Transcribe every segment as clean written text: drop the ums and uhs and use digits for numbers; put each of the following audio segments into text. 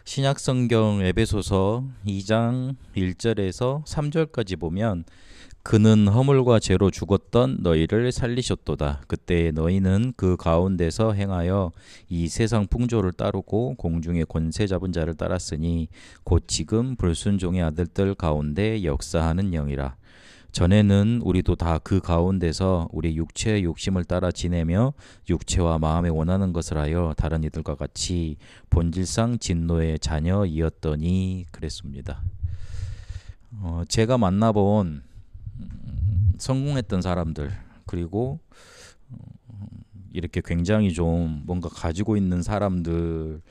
신약성경 에베소서 2장 1절에서 3절까지 보면 그는 허물과 죄로 죽었던 너희를 살리셨도다. 그때 너희는 그 가운데서 행하여 이 세상 풍조를 따르고 공중의 권세 잡은 자를 따랐으니 곧 지금 불순종의 아들들 가운데 역사하는 영이라. 전에는 우리도 다 그 가운데서 우리 육체의 욕심을 따라 지내며 육체와 마음에 원하는 것을 하여 다른 이들과 같이 본질상 진노의 자녀이었더니 그랬습니다. 제가 만나본 성공했던 사람들, 그리고 이렇게 굉장히 좀 뭔가 가지고 있는 사람들은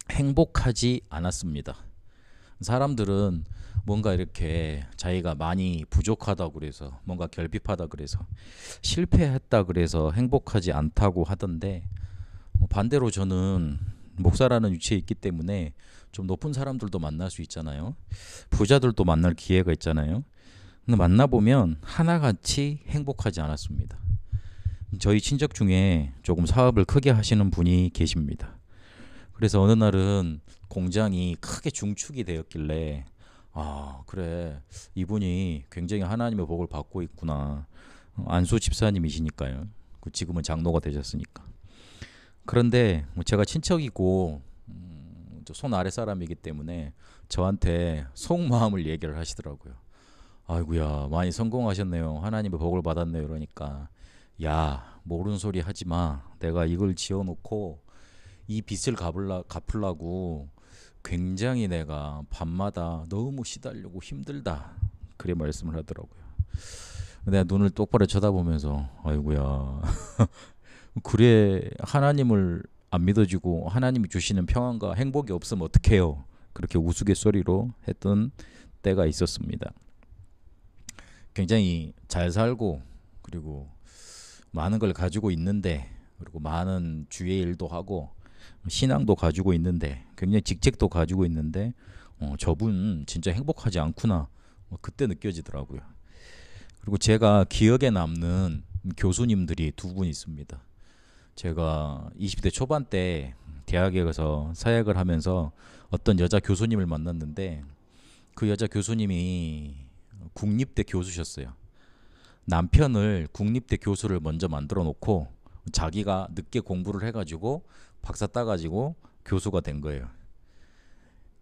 행복하지 않았습니다. 사람들은 뭔가 이렇게 자기가 많이 부족하다 그래서, 뭔가 결핍하다 그래서, 실패했다 그래서 행복하지 않다고 하던데, 반대로 저는 목사라는 위치에 있기 때문에 좀 높은 사람들도 만날 수 있잖아요. 부자들도 만날 기회가 있잖아요. 근데 만나보면 하나같이 행복하지 않았습니다. 저희 친척 중에 조금 사업을 크게 하시는 분이 계십니다. 그래서 어느 날은 공장이 크게 중축이 되었길래, 아, 그래, 이분이 굉장히 하나님의 복을 받고 있구나. 안수 집사님이시니까요. 지금은 장로가 되셨으니까. 그런데 제가 친척이고 손 아래 사람이기 때문에 저한테 속마음을 얘기를 하시더라고요. 아이고야, 많이 성공하셨네요. 하나님의 복을 받았네요. 이러니까, 야, 모르는 소리 하지 마. 내가 이걸 지어놓고 이 빚을 갚으려고 굉장히 내가 밤마다 너무 시달리고 힘들다. 그래 말씀을 하더라고요. 내가 눈을 똑바로 쳐다보면서, 아이고야, 그래, 하나님을 안 믿어지고 하나님이 주시는 평안과 행복이 없으면 어떡해요. 그렇게 우스갯소리로 했던 때가 있었습니다. 굉장히 잘 살고, 그리고 많은 걸 가지고 있는데, 그리고 많은 주의 일도 하고 신앙도 가지고 있는데, 굉장히 직책도 가지고 있는데, 저분 진짜 행복하지 않구나, 그때 느껴지더라고요. 그리고 제가 기억에 남는 교수님들이 두 분 있습니다. 제가 20대 초반 때 대학에 가서 사역을 하면서 어떤 여자 교수님을 만났는데, 그 여자 교수님이 국립대 교수셨어요. 남편을 국립대 교수를 먼저 만들어 놓고 자기가 늦게 공부를 해가지고 박사 따가지고 교수가 된 거예요.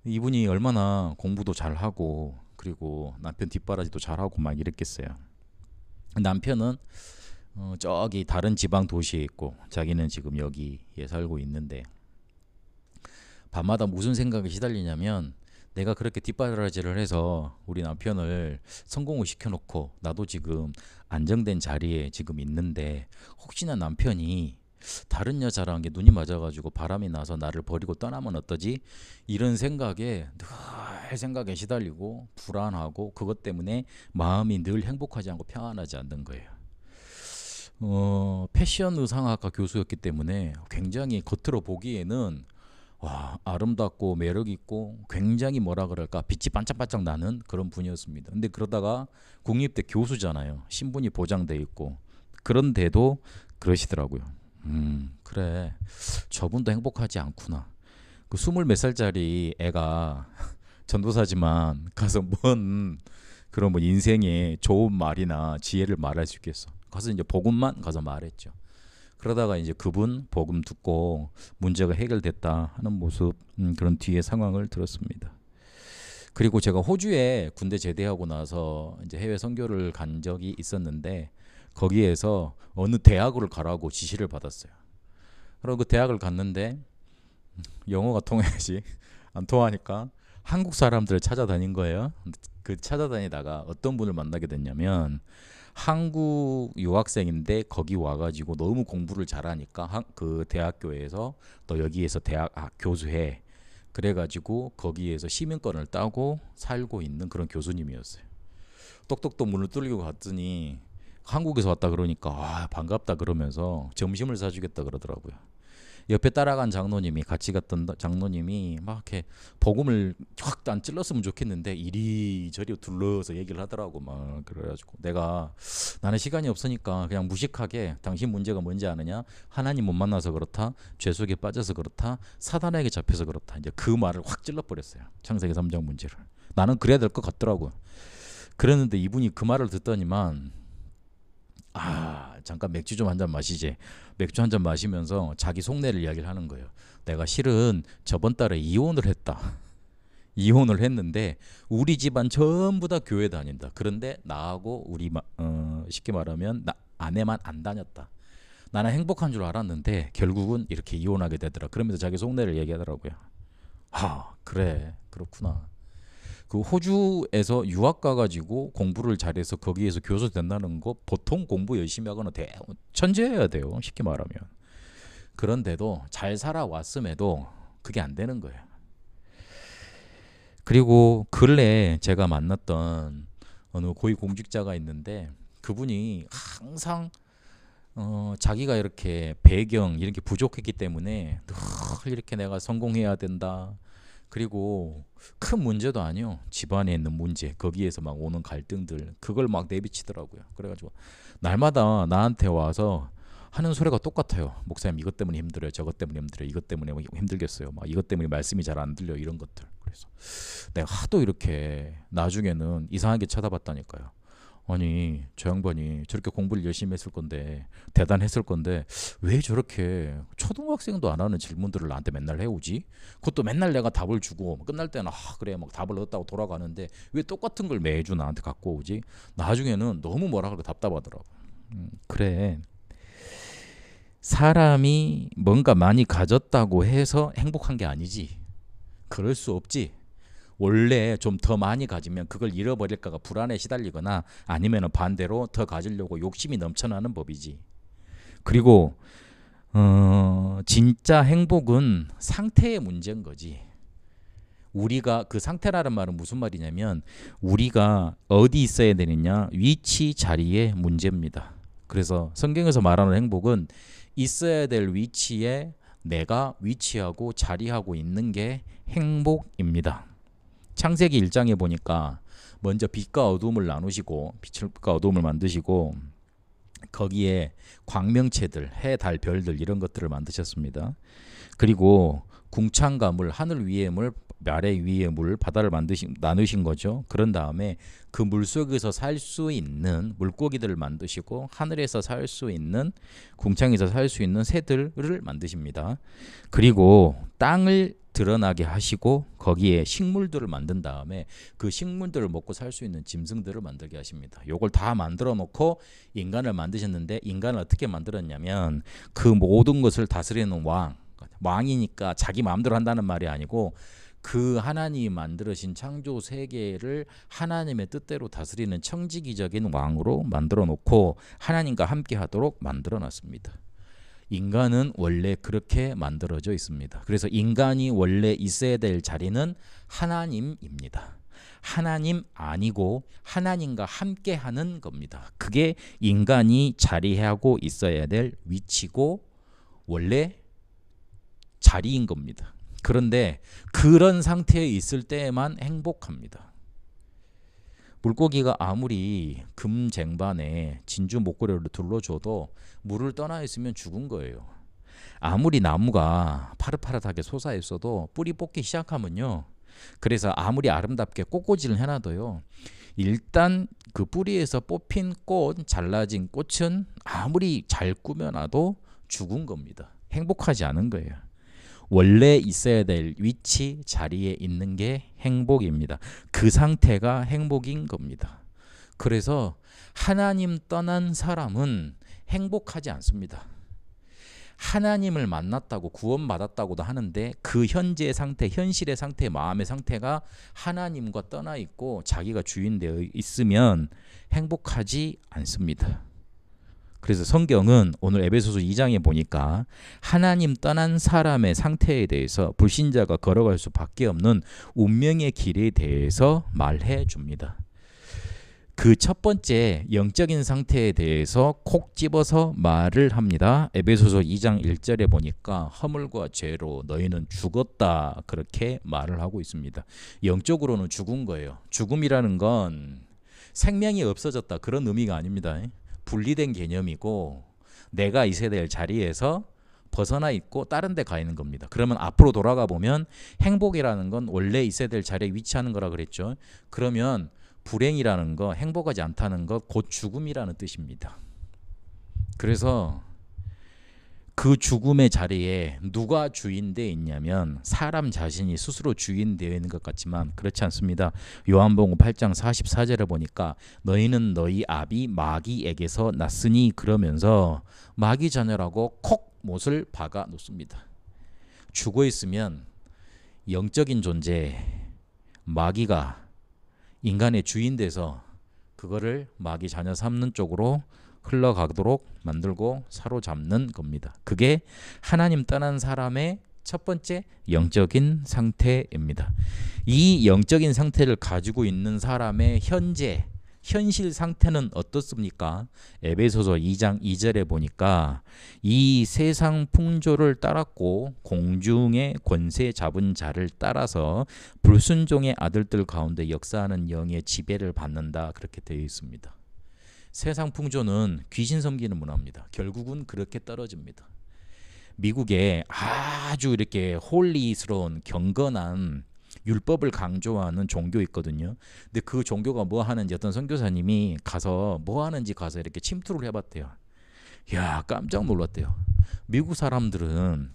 이분이 얼마나 공부도 잘하고, 그리고 남편 뒷바라지도 잘하고 막 이랬겠어요. 남편은 저기 다른 지방 도시에 있고 자기는 지금 여기에 살고 있는데, 밤마다 무슨 생각에 시달리냐면, 내가 그렇게 뒷바라지를 해서 우리 남편을 성공을 시켜놓고 나도 지금 안정된 자리에 지금 있는데, 혹시나 남편이 다른 여자랑 게 눈이 맞아가지고 바람이 나서 나를 버리고 떠나면 어떠지? 이런 생각에 늘 생각에 시달리고 불안하고, 그것 때문에 마음이 늘 행복하지 않고 평안하지 않는 거예요. 패션 의상학과 교수였기 때문에 굉장히 겉으로 보기에는 와, 아름답고 매력 있고 굉장히 뭐라 그럴까, 빛이 반짝반짝 나는 그런 분이었습니다. 근데 그러다가 국립대 교수잖아요. 신분이 보장돼 있고. 그런데도 그러시더라고요. 그래, 저분도 행복하지 않구나. 그 스물 몇 살짜리 애가 전도사지만 가서 뭔 그런 뭐 인생의 좋은 말이나 지혜를 말할 수 있겠어. 가서 이제 복음만 가서 말했죠. 그러다가 이제 그분 복음 듣고 문제가 해결됐다 하는 모습, 그런 뒤의 상황을 들었습니다. 그리고 제가 호주에 군대 제대하고 나서 이제 해외 선교를 간 적이 있었는데, 거기에서 어느 대학을 가라고 지시를 받았어요. 그리고 그 대학을 갔는데 영어가 통해야지 안 통하니까 한국 사람들을 찾아다닌 거예요. 그 찾아다니다가 어떤 분을 만나게 됐냐면, 한국 유학생인데 거기 와가지고 너무 공부를 잘하니까 그 대학교에서 너 여기에서 대학 교수해, 그래가지고 거기에서 시민권을 따고 살고 있는 그런 교수님이었어요. 똑똑똑 문을 뚫리고 갔더니 한국에서 왔다 그러니까, 아, 반갑다 그러면서 점심을 사주겠다 그러더라고요. 옆에 따라간 장로님이 같이 갔던 장로님이 막 이렇게 복음을 확 안 찔렀으면 좋겠는데 이리저리 둘러서 얘기를 하더라고. 막 그래가지고 내가 나는 시간이 없으니까 그냥 무식하게 당신 문제가 뭔지 아느냐? 하나님 못 만나서 그렇다. 죄 속에 빠져서 그렇다. 사단에게 잡혀서 그렇다. 이제 그 말을 확 찔러버렸어요. 창세기 3장 문제를. 나는 그래야 될 것 같더라고. 그랬는데 이분이 그 말을 듣더니만 잠깐 맥주 좀 한 잔 마시지. 맥주 한 잔 마시면서 자기 속내를 이야기를 하는 거예요. 내가 실은 저번 달에 이혼을 했다. 이혼을 했는데 우리 집안 전부 다 교회 다닌다. 그런데 나하고 우리 쉽게 말하면 아내만 안 다녔다. 나는 행복한 줄 알았는데 결국은 이렇게 이혼하게 되더라. 그러면서 자기 속내를 얘기하더라고요. 그래, 그렇구나. 그 호주에서 유학 가가지고 공부를 잘해서 거기에서 교수 된다는 거 보통 공부 열심히 하거나 천재여야 돼요. 쉽게 말하면. 그런데도 잘 살아왔음에도 그게 안 되는 거예요. 그리고 근래에 제가 만났던 어느 고위공직자가 있는데 그분이 항상 자기가 이렇게 배경 이렇게 부족했기 때문에 늘 이렇게 내가 성공해야 된다. 그리고 큰 문제도 아니요. 집안에 있는 문제, 거기에서 막 오는 갈등들, 그걸 막 내비치더라고요. 그래가지고 날마다 나한테 와서 하는 소리가 똑같아요. 목사님 이것 때문에 힘들어요. 저것 때문에 힘들어요. 이것 때문에 힘들겠어요. 막 이것 때문에 말씀이 잘 안 들려. 이런 것들. 그래서 내가 하도 이렇게 나중에는 이상하게 쳐다봤다니까요. 아니 저 양반이 저렇게 공부를 열심히 했을 건데 대단했을 건데 왜 저렇게 초등학생도 안 하는 질문들을 나한테 맨날 해오지? 그것도 맨날 내가 답을 주고 끝날 때는 그래 막 답을 얻었다고 돌아가는데 왜 똑같은 걸 매주 나한테 갖고 오지? 나중에는 너무 뭐라 그러고 답답하더라고. 그래 사람이 뭔가 많이 가졌다고 해서 행복한 게 아니지. 그럴 수 없지. 원래 좀 더 많이 가지면 그걸 잃어버릴까가 불안에 시달리거나 아니면 반대로 더 가지려고 욕심이 넘쳐나는 법이지. 그리고 진짜 행복은 상태의 문제인 거지. 우리가 그 상태라는 말은 무슨 말이냐면 우리가 어디 있어야 되느냐 위치 자리의 문제입니다. 그래서 성경에서 말하는 행복은 있어야 될 위치에 내가 위치하고 자리하고 있는 게 행복입니다. 창세기 1장에 보니까 먼저 빛과 어둠을 나누시고 빛과 어둠을 만드시고 거기에 광명체들, 해, 달, 별들 이런 것들을 만드셨습니다. 그리고 궁창과 물, 하늘 위의 물, 아래 위의 물, 바다를 나누신 거죠. 그런 다음에 그 물속에서 살 수 있는 물고기들을 만드시고 하늘에서 살 수 있는 궁창에서 살 수 있는 새들을 만드십니다. 그리고 땅을 드러나게 하시고 거기에 식물들을 만든 다음에 그 식물들을 먹고 살 수 있는 짐승들을 만들게 하십니다. 요걸 다 만들어 놓고 인간을 만드셨는데 인간을 어떻게 만들었냐면 그 모든 것을 다스리는 왕이니까 자기 마음대로 한다는 말이 아니고 그 하나님이 만들으신 창조 세계를 하나님의 뜻대로 다스리는 청지기적인 왕으로 만들어 놓고 하나님과 함께 하도록 만들어 놨습니다. 인간은 원래 그렇게 만들어져 있습니다. 그래서 인간이 원래 있어야 될 자리는 하나님입니다. 하나님 아니고 하나님과 함께 하는 겁니다. 그게 인간이 자리하고 있어야 될 위치고 원래 자리인 겁니다. 그런데 그런 상태에 있을 때에만 행복합니다. 물고기가 아무리 금쟁반에 진주 목걸이를 둘러줘도 물을 떠나 있으면 죽은 거예요. 아무리 나무가 파릇파릇하게 솟아 있어도 뿌리 뽑기 시작하면요. 그래서 아무리 아름답게 꽃꽂이를 해놔도요. 일단 그 뿌리에서 뽑힌 꽃, 잘라진 꽃은 아무리 잘 꾸며놔도 죽은 겁니다. 행복하지 않은 거예요. 원래 있어야 될 위치, 자리에 있는 게 행복입니다. 그 상태가 행복인 겁니다. 그래서 하나님 떠난 사람은 행복하지 않습니다. 하나님을 만났다고 구원받았다고도 하는데 그 현재의 상태, 현실의 상태, 마음의 상태가 하나님과 떠나 있고 자기가 주인되어 있으면 행복하지 않습니다. 그래서 성경은 오늘 에베소서 2장에 보니까 하나님 떠난 사람의 상태에 대해서 불신자가 걸어갈 수밖에 없는 운명의 길에 대해서 말해 줍니다. 그 첫 번째 영적인 상태에 대해서 콕 집어서 말을 합니다. 에베소서 2장 1절에 보니까 허물과 죄로 너희는 죽었다 그렇게 말을 하고 있습니다. 영적으로는 죽은 거예요. 죽음이라는 건 생명이 없어졌다 그런 의미가 아닙니다. 분리된 개념이고 내가 있어야 될 자리에서 벗어나 있고 다른 데 가 있는 겁니다. 그러면 앞으로 돌아가 보면 행복이라는 건 원래 있어야 될 자리에 위치하는 거라 그랬죠. 그러면 불행이라는 거, 행복하지 않다는 것, 곧 죽음이라는 뜻입니다. 그래서 그 죽음의 자리에 누가 주인되어 있냐면 사람 자신이 스스로 주인되어 있는 것 같지만 그렇지 않습니다. 요한복음 8장 44절에 보니까 너희는 너희 아비 마귀에게서 났으니 그러면서 마귀 자녀라고 콕 못을 박아 놓습니다. 죽어 있으면 영적인 존재 마귀가 인간의 주인 돼서 그거를 마귀 자녀 삼는 쪽으로 흘러가도록 만들고 사로잡는 겁니다. 그게 하나님 떠난 사람의 첫 번째 영적인 상태입니다. 이 영적인 상태를 가지고 있는 사람의 현실 상태는 어떻습니까? 에베소서 2장 2절에 보니까 이 세상 풍조를 따랐고 공중의 권세 잡은 자를 따라서 불순종의 아들들 가운데 역사하는 영의 지배를 받는다 그렇게 되어 있습니다. 세상 풍조는 귀신 섬기는 문화입니다. 결국은 그렇게 떨어집니다. 미국에 아주 이렇게 홀리스러운 경건한 율법을 강조하는 종교 있거든요. 근데 그 종교가 뭐 하는지 어떤 선교사님이 가서 뭐 하는지 가서 이렇게 침투를 해봤대요. 야, 깜짝 놀랐대요. 미국 사람들은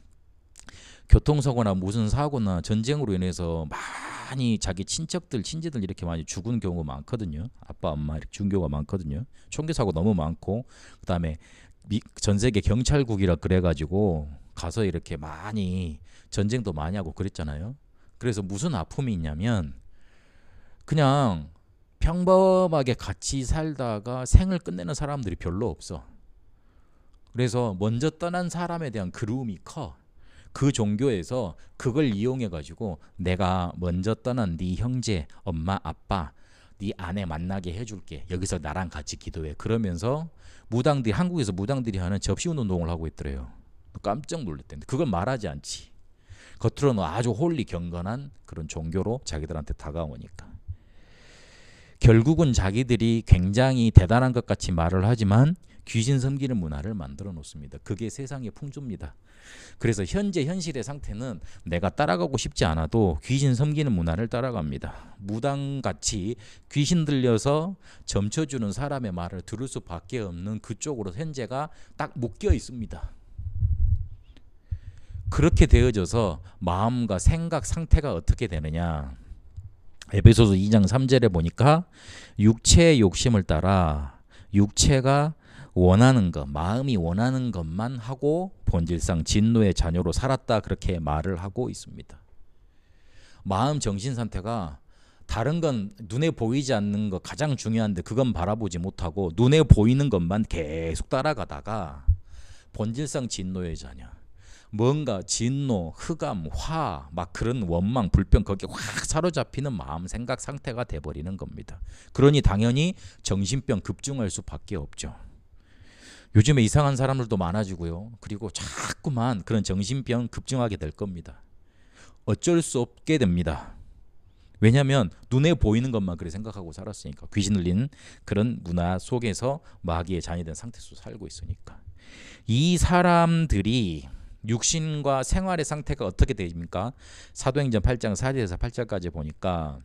교통사고나 무슨 사고나 전쟁으로 인해서 많이 자기 친지들 이렇게 많이 죽은 경우가 많거든요. 아빠, 엄마 이렇게 죽은 경우가 많거든요. 총기 사고 너무 많고 그다음에 전 세계 경찰국이라 그래가지고 가서 이렇게 많이 전쟁도 많이 하고 그랬잖아요. 그래서 무슨 아픔이 있냐면 그냥 평범하게 같이 살다가 생을 끝내는 사람들이 별로 없어. 그래서 먼저 떠난 사람에 대한 그리움이 커. 그 종교에서 그걸 이용해 가지고 내가 먼저 떠난 네 형제, 엄마, 아빠, 네 아내 만나게 해줄게. 여기서 나랑 같이 기도해. 그러면서 무당들이 한국에서 무당들이 하는 접시 운동을 하고 있더래요. 깜짝 놀랐대. 그걸 말하지 않지. 겉으로는 아주 홀리 경건한 그런 종교로 자기들한테 다가오니까. 결국은 자기들이 굉장히 대단한 것 같이 말을 하지만 귀신 섬기는 문화를 만들어 놓습니다. 그게 세상의 풍조입니다. 그래서 현재 현실의 상태는 내가 따라가고 싶지 않아도 귀신 섬기는 문화를 따라갑니다. 무당같이 귀신 들려서 점쳐주는 사람의 말을 들을 수밖에 없는 그쪽으로 현재가 딱 묶여 있습니다. 그렇게 되어져서 마음과 생각 상태가 어떻게 되느냐. 에베소서 2장 3절에 보니까 육체의 욕심을 따라 육체가 원하는 것, 마음이 원하는 것만 하고 본질상 진노의 자녀로 살았다 그렇게 말을 하고 있습니다. 마음 정신 상태가 다른 건 눈에 보이지 않는 거 가장 중요한데 그건 바라보지 못하고 눈에 보이는 것만 계속 따라가다가 본질상 진노의 자녀. 뭔가 진노, 흑암, 화, 막 그런 원망, 불평 거기에 확 사로잡히는 마음, 생각 상태가 돼버리는 겁니다. 그러니 당연히 정신병 급증할 수밖에 없죠. 요즘에 이상한 사람들도 많아지고요. 그리고 자꾸만 그런 정신병 급증하게 될 겁니다. 어쩔 수 없게 됩니다. 왜냐하면 눈에 보이는 것만 그렇게 생각하고 살았으니까. 귀신 들린 그런 문화 속에서 마귀의 잔이 상태에서 살고 있으니까. 이 사람들이 육신과 생활의 상태가 어떻게 됩니까? 사도행전 8장 4절에서 8절까지 보니까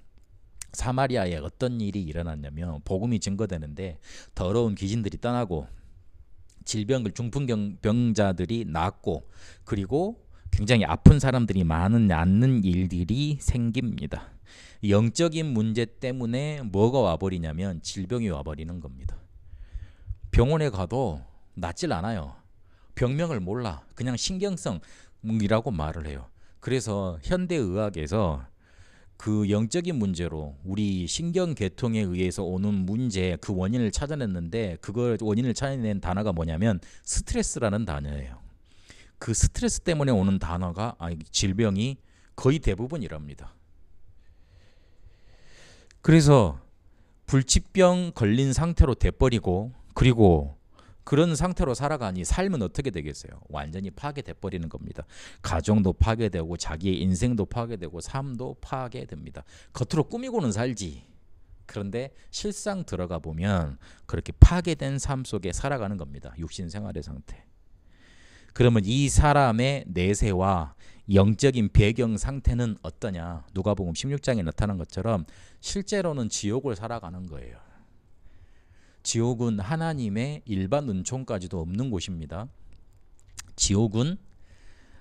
사마리아에 어떤 일이 일어났냐면 복음이 증거되는데 더러운 귀신들이 떠나고 질병을 중풍병자들이 낫고 그리고 굉장히 아픈 사람들이 많은 일들이 생깁니다. 영적인 문제 때문에 뭐가 와버리냐면 질병이 와버리는 겁니다. 병원에 가도 낫질 않아요. 병명을 몰라. 그냥 신경성이라고 말을 해요. 그래서 현대의학에서 그 영적인 문제로 우리 신경계통에 의해서 오는 문제 그 원인을 찾아냈는데 그걸 원인을 찾아낸 단어가 뭐냐면 스트레스라는 단어예요. 그 스트레스 때문에 오는 단어가 질병이 거의 대부분이랍니다. 그래서 불치병 걸린 상태로 돼버리고 그리고 그런 상태로 살아가니 삶은 어떻게 되겠어요? 완전히 파괴돼 버리는 겁니다. 가정도 파괴되고 자기의 인생도 파괴되고 삶도 파괴됩니다. 겉으로 꾸미고는 살지. 그런데 실상 들어가 보면 그렇게 파괴된 삶 속에 살아가는 겁니다. 육신 생활의 상태. 그러면 이 사람의 내세와 영적인 배경 상태는 어떠냐? 누가복음 16장에 나타난 것처럼 실제로는 지옥을 살아가는 거예요. 지옥은 하나님의 일반 은총까지도 없는 곳입니다. 지옥은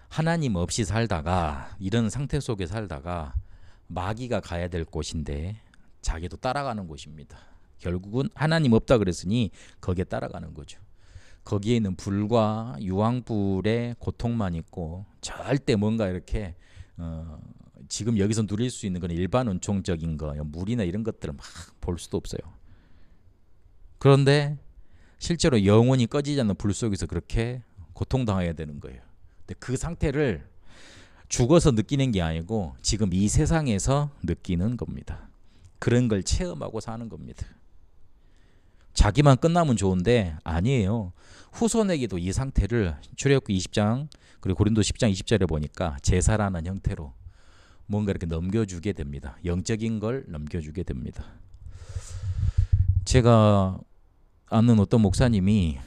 하나님 없이 살다가 이런 상태 속에 살다가 마귀가 가야 될 곳인데 자기도 따라가는 곳입니다. 결국은 하나님 없다 그랬으니 거기에 따라가는 거죠. 거기에는 불과 유황불의 고통만 있고 절대 뭔가 이렇게 지금 여기서 누릴 수 있는 건 일반 은총적인 거, 물이나 이런 것들을 막 볼 수도 없어요. 그런데 실제로 영원히 꺼지지 않는 불 속에서 그렇게 고통당해야 되는 거예요. 근데 그 상태를 죽어서 느끼는 게 아니고 지금 이 세상에서 느끼는 겁니다. 그런 걸 체험하고 사는 겁니다. 자기만 끝나면 좋은데 아니에요. 후손에게도 이 상태를 출애굽기 20장 그리고 고린도 10장 20절에 보니까 제사라는 형태로 뭔가 이렇게 넘겨주게 됩니다. 영적인 걸 넘겨주게 됩니다. 제가 아는 어떤 목사님이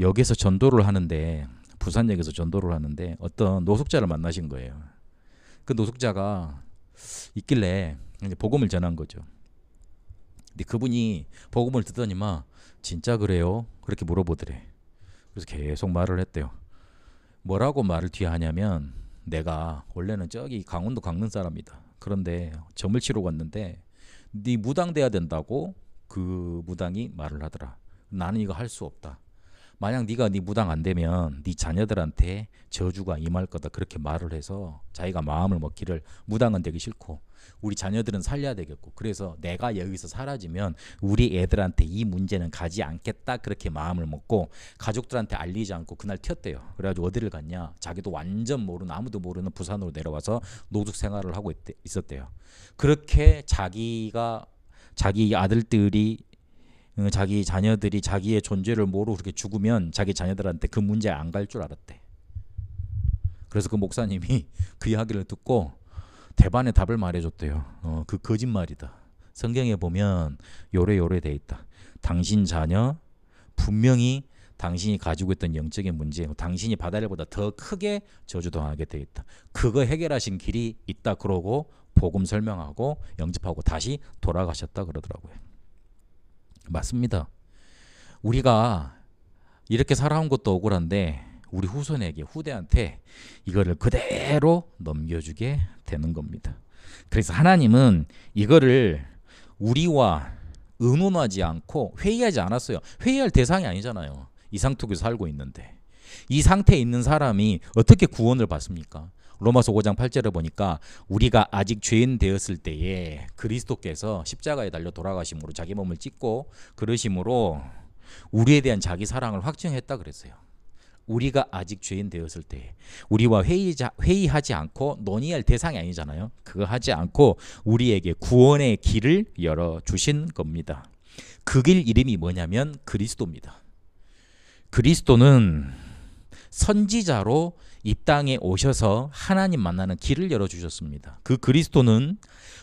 역에서 전도를 하는데 부산역에서 전도를 하는데 어떤 노숙자를 만나신 거예요. 그 노숙자가 있길래 복음을 전한 거죠. 근데 그분이 복음을 듣더니만 진짜 그래요? 그렇게 물어보더래. 그래서 계속 말을 했대요. 뭐라고 말을 뒤에 하냐면 내가 원래는 저기 강원도 강릉 사람이다. 그런데 점을 치러 갔는데 네 무당 돼야 된다고 그 무당이 말을 하더라. 나는 이거 할 수 없다. 만약 네가 네 무당 안 되면 네 자녀들한테 저주가 임할 거다. 그렇게 말을 해서 자기가 마음을 먹기를 무당은 되기 싫고 우리 자녀들은 살려야 되겠고 그래서 내가 여기서 사라지면 우리 애들한테 이 문제는 가지 않겠다. 그렇게 마음을 먹고 가족들한테 알리지 않고 그날 튀었대요. 그래가지고 어디를 갔냐. 자기도 완전 모르는 아무도 모르는 부산으로 내려와서 노숙 생활을 하고 있었대요. 그렇게 자기 아들들이 자기 자녀들이 자기의 존재를 모르고 그렇게 죽으면 자기 자녀들한테 그 문제 안 갈 줄 알았대. 그래서 그 목사님이 그 이야기를 듣고 대반의 답을 말해줬대요. 그 거짓말이다. 성경에 보면 요래 돼 있다. 당신 자녀 분명히 당신이 가지고 있던 영적인 문제, 당신이 받을 일보다 더 크게 저주당하게 돼 있다. 그거 해결하신 길이 있다. 그러고 복음 설명하고 영접하고 다시 돌아가셨다 그러더라고요. 맞습니다. 우리가 이렇게 살아온 것도 억울한데 우리 후손에게 후대한테 이거를 그대로 넘겨주게 되는 겁니다. 그래서 하나님은 이거를 우리와 의논하지 않고 회의하지 않았어요. 회의할 대상이 아니잖아요. 이 상태에서 살고 있는데 이 상태에 있는 사람이 어떻게 구원을 받습니까? 로마서 5장 8절에 보니까 우리가 아직 죄인 되었을 때에 그리스도께서 십자가에 달려 돌아가심으로 자기 몸을 찢고 그러심으로 우리에 대한 자기 사랑을 확증했다 그랬어요. 우리가 아직 죄인 되었을 때 우리와 회의하지 않고 논의할 대상이 아니잖아요. 그거 하지 않고 우리에게 구원의 길을 열어주신 겁니다. 그 길 이름이 뭐냐면 그리스도입니다. 그리스도는 선지자로 이 땅에 오셔서 하나님 만나는 길을 열어주셨습니다. 그 그리스도는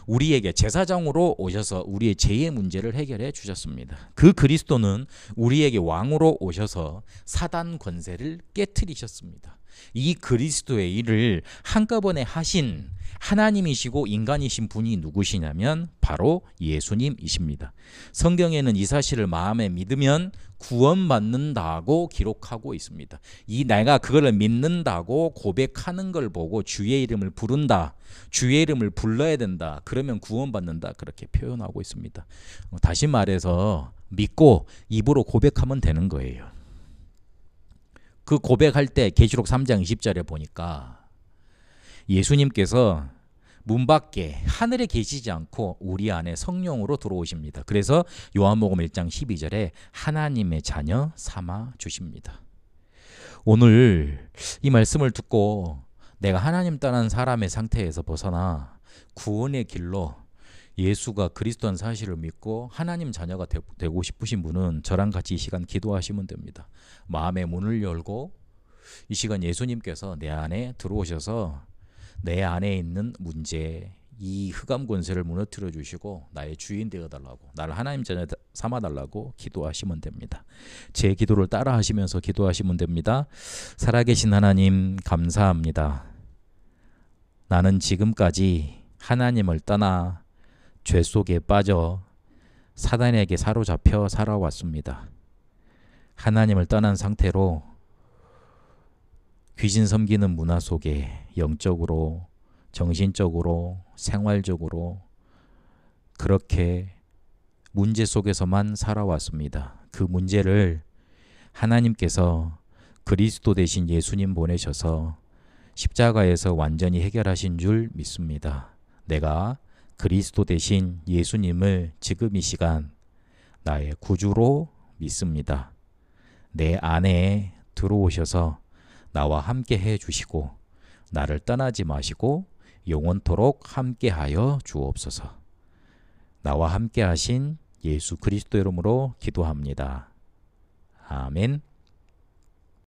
우리에게 제사장으로 오셔서 우리의 죄의 문제를 해결해 주셨습니다. 그 그리스도는 우리에게 왕으로 오셔서 사단 권세를 깨트리셨습니다. 이 그리스도의 일을 한꺼번에 하신 하나님이시고 인간이신 분이 누구시냐면 바로 예수님이십니다. 성경에는 이 사실을 마음에 믿으면 구원받는다고 기록하고 있습니다. 이 내가 그걸 믿는다고 고백하는 걸 보고 주의 이름을 부른다. 주의 이름을 불러야 된다. 그러면 구원받는다. 그렇게 표현하고 있습니다. 다시 말해서 믿고 입으로 고백하면 되는 거예요. 그 고백할 때 계시록 3장 20절에 보니까 예수님께서 문 밖에 하늘에 계시지 않고 우리 안에 성령으로 들어오십니다. 그래서 요한복음 1장 12절에 하나님의 자녀 삼아 주십니다. 오늘 이 말씀을 듣고 내가 하나님 떠난 사람의 상태에서 벗어나 구원의 길로 예수가 그리스도한 사실을 믿고 하나님 자녀가 되고 싶으신 분은 저랑 같이 이 시간 기도하시면 됩니다. 마음의 문을 열고 이 시간 예수님께서 내 안에 들어오셔서 내 안에 있는 문제, 이 흑암 권세를 무너뜨려 주시고 나의 주인 되어 달라고, 나를 하나님 자녀 삼아 달라고 기도하시면 됩니다. 제 기도를 따라 하시면서 기도하시면 됩니다. 살아계신 하나님 감사합니다. 나는 지금까지 하나님을 떠나 죄 속에 빠져 사단에게 사로잡혀 살아왔습니다. 하나님을 떠난 상태로 귀신 섬기는 문화 속에 영적으로, 정신적으로, 생활적으로 그렇게 문제 속에서만 살아왔습니다. 그 문제를 하나님께서 그리스도 대신 예수님 보내셔서 십자가에서 완전히 해결하신 줄 믿습니다. 내가 그리스도 대신 예수님을 지금 이 시간 나의 구주로 믿습니다. 내 안에 들어오셔서 나와 함께 해 주시고 나를 떠나지 마시고 영원토록 함께하여 주옵소서. 나와 함께 하신 예수 그리스도 이름으로 기도합니다. 아멘.